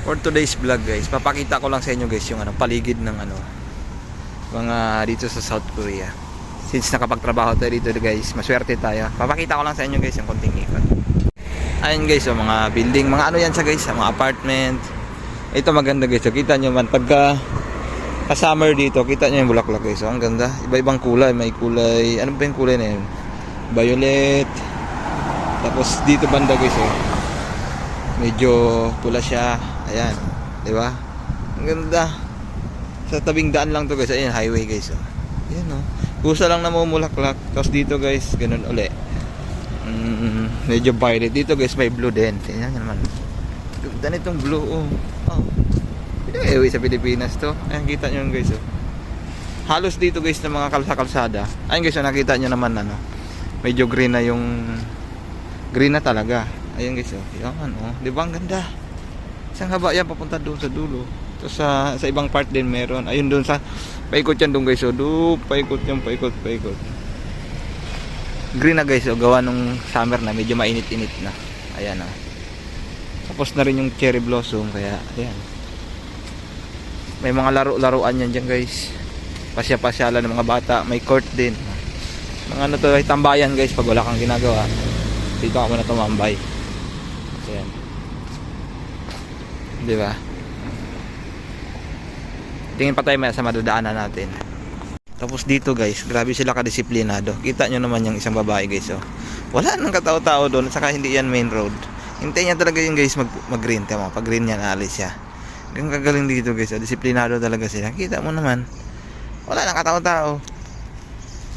For today's vlog guys, papakita ko lang sa inyo guys yung paligid ng mga dito sa South Korea. Since nakapagtrabaho tayo dito guys, maswerte tayo. Papakita ko lang sa inyo guys yung konting ikot. Ayun guys, yung mga building, mga yan siya guys, mga apartment. Ito maganda guys, so, kita nyo man pagka summer dito, kita nyo yung bulaklak guys. So, ang ganda, iba-ibang kulay, may kulay, ano ba yung kulay na yun? Violet. Tapos dito banda guys, medyo pula siya. Ayan, di ba? Ang ganda. Sa tabing daan lang to guys. Ayan, highway guys. Ayan Kusa lang namumulaklak. Tapos dito guys, ganun uli. Medyo violet. Dito guys, may blue din. Tingnan nyo naman. Ganda nitong blue. Pinag-ewi sa Pilipinas to. Ayan, kita nyo guys. Halos dito guys ng mga kalsada. Ayan guys, nakita nyo naman medyo green na yung green na talaga. Ayan guys. Ayan, di ba ang ganda? Isang haba yan papunta doon sa dulo. Tapos sa ibang part din meron. Ayun doon sa paikot yan doon guys. Paikot yan, paikot. Green na guys. Gawa nung summer na medyo mainit-init na. Ayan Tapos na rin yung cherry blossom. Kaya ayan. May mga laro-laruan yan dyan guys. Pasya-pasyalan ng mga bata. May court din. Mga ay tambayan guys pag wala kang ginagawa. Dito ako na tumambay. Ayan. Di ba? Tingin pa tayo sa madadaanan natin. Tapos dito guys, grabe sila kadisiplinado. Kita nyo naman yung isang babae guys. Wala nang katao-tao doon. At saka hindi yan main road. Hintayin niya talaga yung guys mag-green. Pag green yan, alis siya. Ang kagaling dito guys. Disiplinado talaga sila. Kita mo naman. Wala nang katao-tao.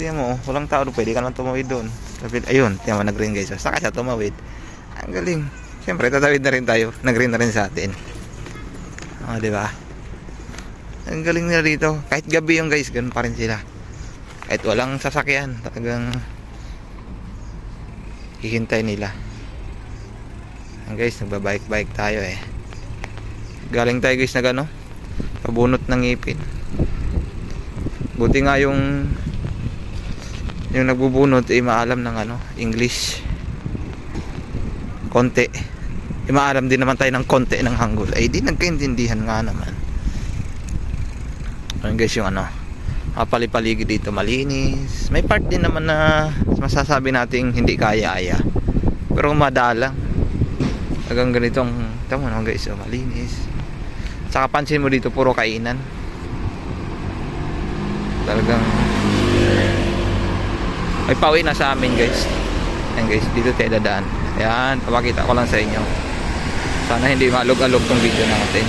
Tingnan mo, walang tao doon. Pwede ka lang tumawid doon. Ayun, tingnan mo nag-green guys. Saka siya tumawid. Ang galing. Siyempre, tatawid na rin tayo. Nag-green na rin sa atin. Diba? Ang galing nila dito. Kahit gabi yung guys, ganun pa rin sila. Kahit walang sasakyan, talagang hihintay nila. Ang guys, nagbabike-bike tayo Galing tayo guys na pabunot ng ngipin. Buti nga yung nagbubunot maalam ng English. Konti. Maalam din naman tayo ng konti ng Hangul. Di nagkaintindihan nga naman. Ayun guys yung palipaligid dito malinis. May part din naman na masasabi nating hindi kaya-aya. Pero madalang. Hanggang ganitong tama naman guys, malinis. Saka pansin mo dito puro kainan. Talagang may pauwi na sa amin guys. Ayan guys, dito tayo dadaan. Ayan, papakita ko lang sa inyo. Sana hindi maalog-alog tong video natin.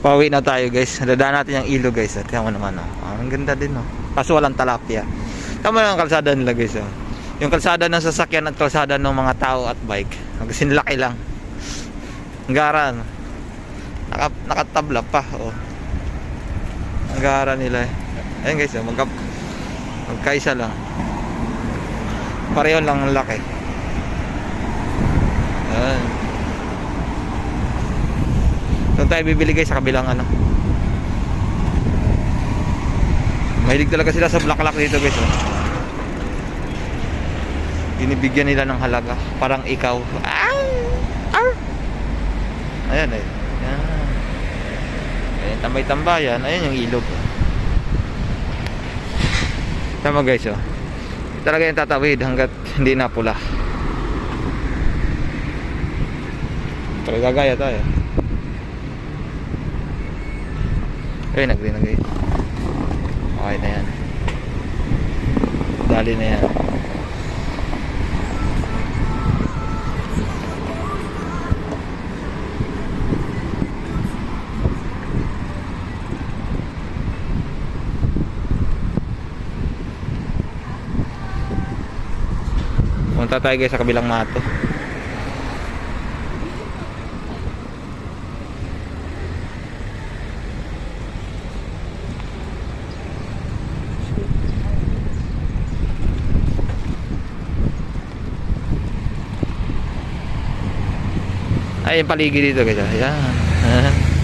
Pauwi na tayo guys. Dadaan natin yung ilog guys. At tingnan mo naman ang ganda din Kaso walang talapia. Tama lang ang kalsada nila guys Yung kalsada ng sasakyan at kalsada ng mga tao at bike. Sinlaki lang. Ang gara nakatabla pa Ang gara nila Ayun guys magkaisa lang. Pareho lang ang laki. Ayan. Doon tayo bibili guys sa kabilang Mahilig talaga sila sa bulaklak dito guys Binibigyan nila ng halaga. Parang ikaw. Ayan Ayan. Ayan, tambay-tambayan. Ayan yung ilog. Tama guys talaga yung tatawid hanggat hindi na pula. Talaga gaya tayo. Nag-green na guys. Okay na yan. Dali na yan. Punta tayo guys sa kabilang mato. Ay, yung paligid dito guys. Ayan.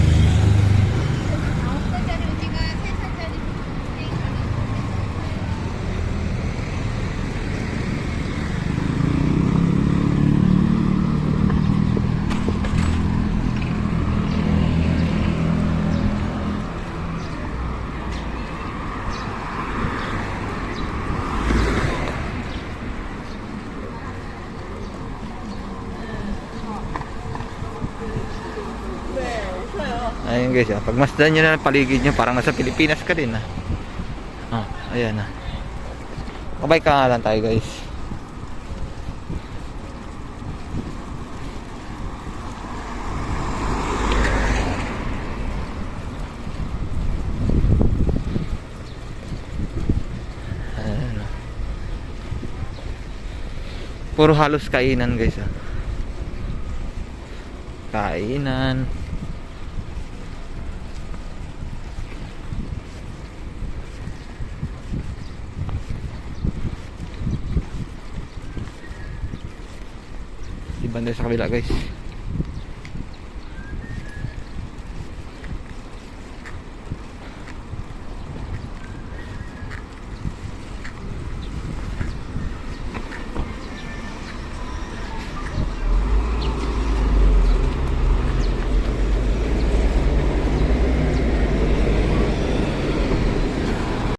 Ayun guys, pag masdan nyo na ang paligid nyo, parang nasa Pilipinas ka din ayan kabay ka nga lang tayo guys. Ayan, puro halos kainan guys, kainan. Banda sa kabila guys.